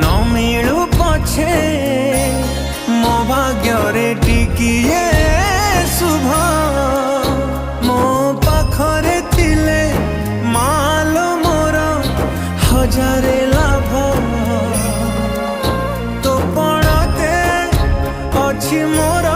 न मिलू पछे मो भाग्य टिकिए शुभ मो पाखरे थिले माल मोर हजारे लाभ तो पड़ते अच्छी मोर